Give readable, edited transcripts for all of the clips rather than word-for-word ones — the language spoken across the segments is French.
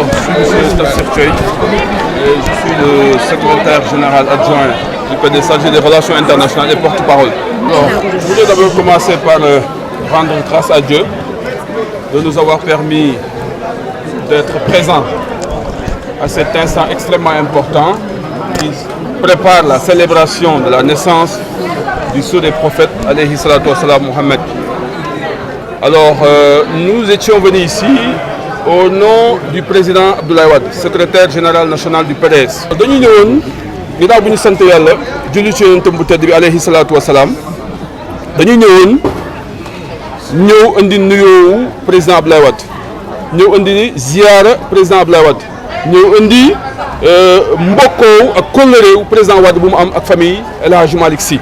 Alors, je suis M. Tafsir Thioye et je suis le secrétaire général adjoint du PDS chargé des relations internationales et porte-parole. Alors, je voulais d'abord commencer par rendre grâce à Dieu de nous avoir permis d'être présents à cet instant extrêmement important qui prépare la célébration de la naissance du sceau des prophètes, alayhi salatu wa salam, Mohammed. Alors, nous étions venus ici au nom du président Abdoulaye Wade, secrétaire général national du PDS. dañu ñëwoon ginnaaw bu ñu sant yàlla julli ci yonent bu tedd bi alayhi salaatu wa salaam dañu ñëw indi nuyoowu président Abdoulaye Wade ñëw indi ziyaara président Abdoulaye Wade ñëw indi mbokkoo ak kóllëreewu président Wade bu mu am ak famille El Hadj Malick Sy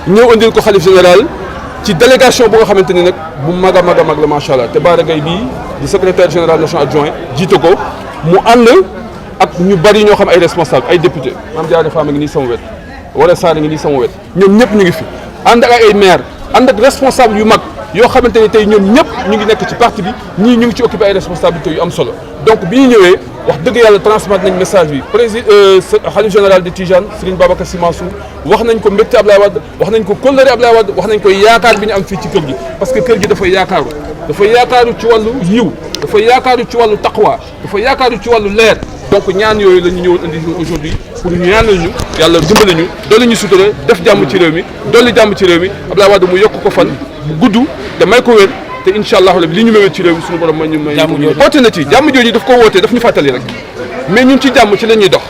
ñëw indil ko xalif général ci délégation bu nga xamante ni nag bu mag a mag la macha allah te Bara Gaye bii di secrétaire général national adjoint jiite ko mu ànd ak ñu bari ñoo xam ay responsable ay député Mame Diarra Fam ngi nii sama wet wala Sarr ngi nii sama wet ñoom ñëpp ñu ngi fi ànd ak ay maire ànd ak responsable yu mag yoo xamante ni tey ñoom ñëpp ñu ngi nekk ci parti bi ñii ñu ngi ci occupé ay responsabilités yu am solo donc bi ñu ñëwee wax dëgg yàlla transmettre nañ message bi président xalif général de Tijane Serigne Babacar Sy Mansour wax nañ ko mbégte Abdoulaye Wade wax nañ ko kóllëre Abdoulaye Wade wax nañ ko yaakaar bi ñu am fii ci kër gi parce que kër gi dafay yaakaaru ci wàllu yiw dafay yaakaaru ci wàllu taqwa dafay yaakaaru ci wàllu leer donc ñaan yooyu la ñu ñëwoon indi aujourd'hui pour ñu ñaanal ñu yàlla dimbali ñu dolli ñu sutura def jàmm ci réew mi dolli jàmm ci réew mi Abdoulaye Wade mu yokk ko fan bu gudd te may ko wér te incha allah li ñu mëwee ci réew mi suñu borom ñu may woote na ci jàmm jooju daf ko wootee daf ñu fàttali rek mais ñun ci jàmm ci la ñuy dox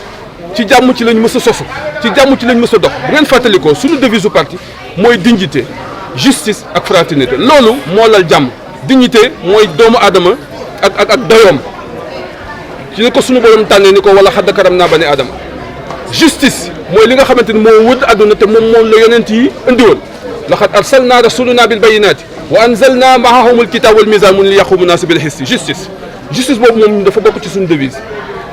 ci jàmm ci lañ mës a sosu ci jàmm ci lañ mës a dox bu ngeen fàttalikoo suñu devise du parti mooy dignité justice ak fraternité loolu moo lal jàmm dignité mooy doomu aadama ak dayoom ci ne ko suñu borom tànnee ni ko wala xadd karam naa bani aadama justice mooy li nga xamante ni moo wëdd àdduna te moom la yonent yi indi woon laqad arsalna rasuluna bil bayyinati wa anzalna ma'ahumul kitaba wal mizan mun li yaqumu naas bil qisti justice boobu moom dafa bokk ci suñu devise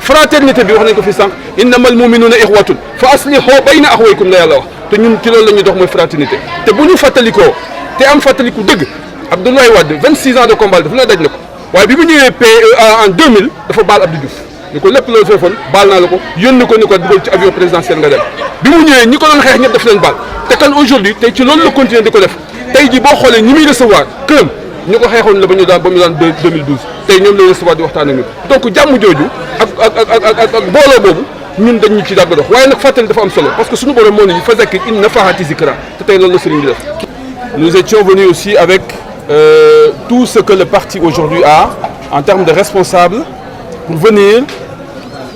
fraternité bi wax nañ ko fi sànq innamal mu'minuna ikhwatun fa aslihu bayna akhawaykum la yàlla wax te ñun ci loolu la ñuy dox mooy fraternité te bu ñu fàttalikoo te am fàttaliku dëgg Abdoulaye Wade 26 ans de combat dafa la daj na ko waaye bi mu ñëwee PEA en 2000 dafa baal Abdou Diouf ni ko lépp loolu foofoon baal naa la ko yónni ko ni ko dugal ci avion présidentiel nga dem bi mu ñëwee ñi ko doon xeex ñëpp daf leen baal te kan aujourd'hui tey ci loolu la continuer di ko def tey ji boo xoolee ñi muy recevoir këram ñu ko xeexoon la ba mu daan 2012 tey ñoom lay recevoir di waxtaan ak ñun donc jàmm jooju ak booloo boobu ñun dañ ñu ci dàgg dox waaye nag fàttali dafa am solo parce que suñu borom moo ne ñu fa zakir in nafaati zikra te tey loolu la sëriñ bi def. Nous étions venus aussi avec tout ce que le parti aujourd'hui a en termes de responsables pour venir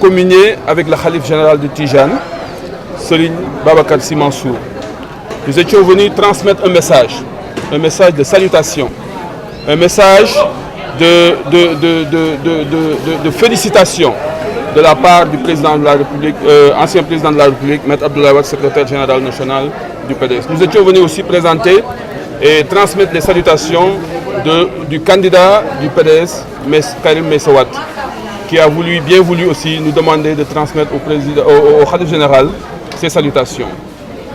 communier avec le khalife général de Tijane, Serigne Babacar Sy Mansour. Nous étions venus transmettre un message de salutation, un message de félicitations de la part du président de la République, ancien président de la République, Maître Abdoulaye Wade, secrétaire général national du PDS. Nous étions venus aussi présenter et transmettre les salutations du candidat du PDS, Karim Meïssa Wade, qui a bien voulu aussi nous demander de transmettre au khalife général ces salutations.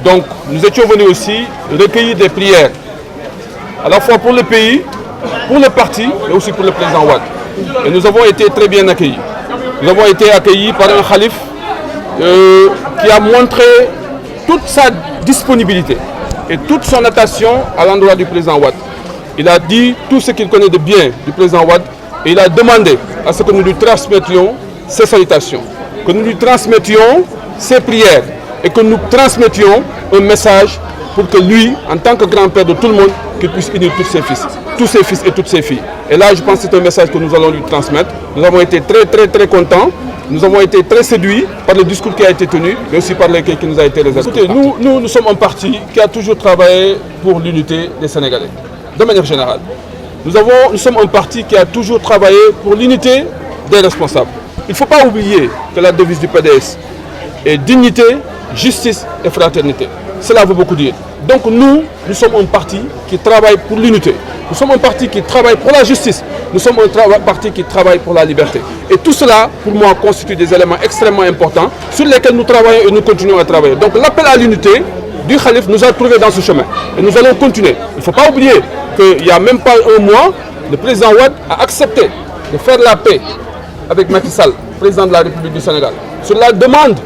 Donc, nous étions venus aussi recueillir des prières, à la fois pour le pays, pour le parti, mais aussi pour le président Wade. Et nous avons été très bien accueillis. Nous avons été accueillis par un khalife qui a montré toute sa disponibilité et toute son attention à l'endroit du président Wade. Il a dit tout ce qu'il connaît de bien du président Wade et il a demandé à ce que nous lui transmettions ses salutations, que nous lui transmettions ses prières et que nous transmettions un message pour que lui, en tant que grand-père de tout le monde, qu'il puisse unir tous ses fils et toutes ses filles. Et là, je pense que c'est un message que nous allons lui transmettre. Nous avons été très contents. Nous avons été très séduits par le discours qui a été tenu, mais aussi par l'accueil qui nous a été réservé. Écoutez, nous sommes un parti qui a toujours travaillé pour l'unité des Sénégalais, de manière générale. Nous sommes un parti qui a toujours travaillé pour l'unité des responsables. Il ne faut pas oublier que la devise du PDS est dignité, justice et fraternité. Cela veut beaucoup dire. Donc nous sommes un parti qui travaille pour l'unité. Nous sommes un parti qui travaille pour la justice. Nous sommes un parti qui travaille pour la liberté. Et tout cela, pour moi, constitue des éléments extrêmement importants sur lesquels nous travaillons et nous continuons à travailler. Donc l'appel à l'unité du Khalife nous a trouvés dans ce chemin. Et nous allons continuer. Il ne faut pas oublier qu'il n'y a même pas un mois, le président Wade a accepté de faire la paix avec Macky Sall, président de la République du Sénégal, sur la demande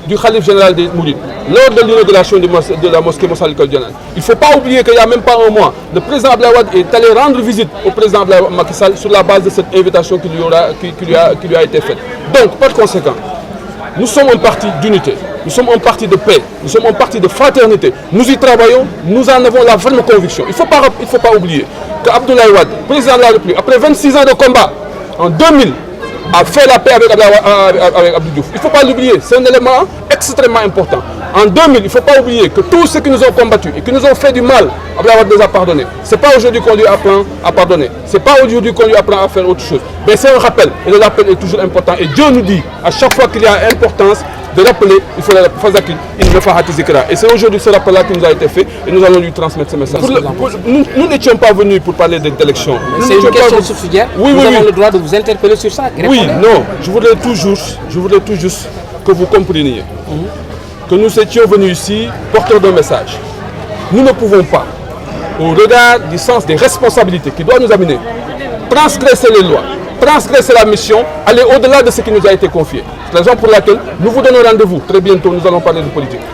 du Khalife général des Mourides, lors de l'inauguration de la mosquée Massalikul Jinaan. Il ne faut pas oublier qu'il n'y a même pas un mois, le président Abdoulaye Wade est allé rendre visite au président Macky Sall sur la base de cette invitation qui lui a été faite. Donc, par conséquent, nous sommes un parti d'unité, nous sommes un parti de paix, nous sommes un parti de fraternité. Nous y travaillons, nous en avons la ferme conviction. Il ne faut pas oublier qu'Abdoulaye Wade, président de la République, après 26 ans de combat, en 2000, a fait la paix avec Abdou Diouf. Il ne faut pas l'oublier, c'est un élément extrêmement important. En 2000, il ne faut pas oublier que tous ceux qui nous ont combattus et qui nous ont fait du mal, Abdoulaye Wade les a pardonnés. Ce n'est pas aujourd'hui qu'on lui apprend à pardonner. Ce n'est pas aujourd'hui qu'on lui apprend à faire autre chose. Mais c'est un rappel. Et le rappel est toujours important. Et Dieu nous dit, à chaque fois qu'il y a importance de rappeler, il faut et c'est aujourd'hui ce rappel-là qui nous a été fait et nous allons lui transmettre ce message. Nous n'étions pas venus pour parler d'élection. C'est une question subsidiaire. Oui, nous avons le droit de vous interpeller sur ça. Oui, non, je voudrais tout juste que vous compreniez que nous étions venus ici porteurs d'un message. Nous ne pouvons pas, au regard du sens des responsabilités qui doit nous amener, transgresser les lois, transgresser la mission, aller au-delà de ce qui nous a été confié. C'est la raison pour laquelle nous vous donnons rendez-vous très bientôt, nous allons parler de politique.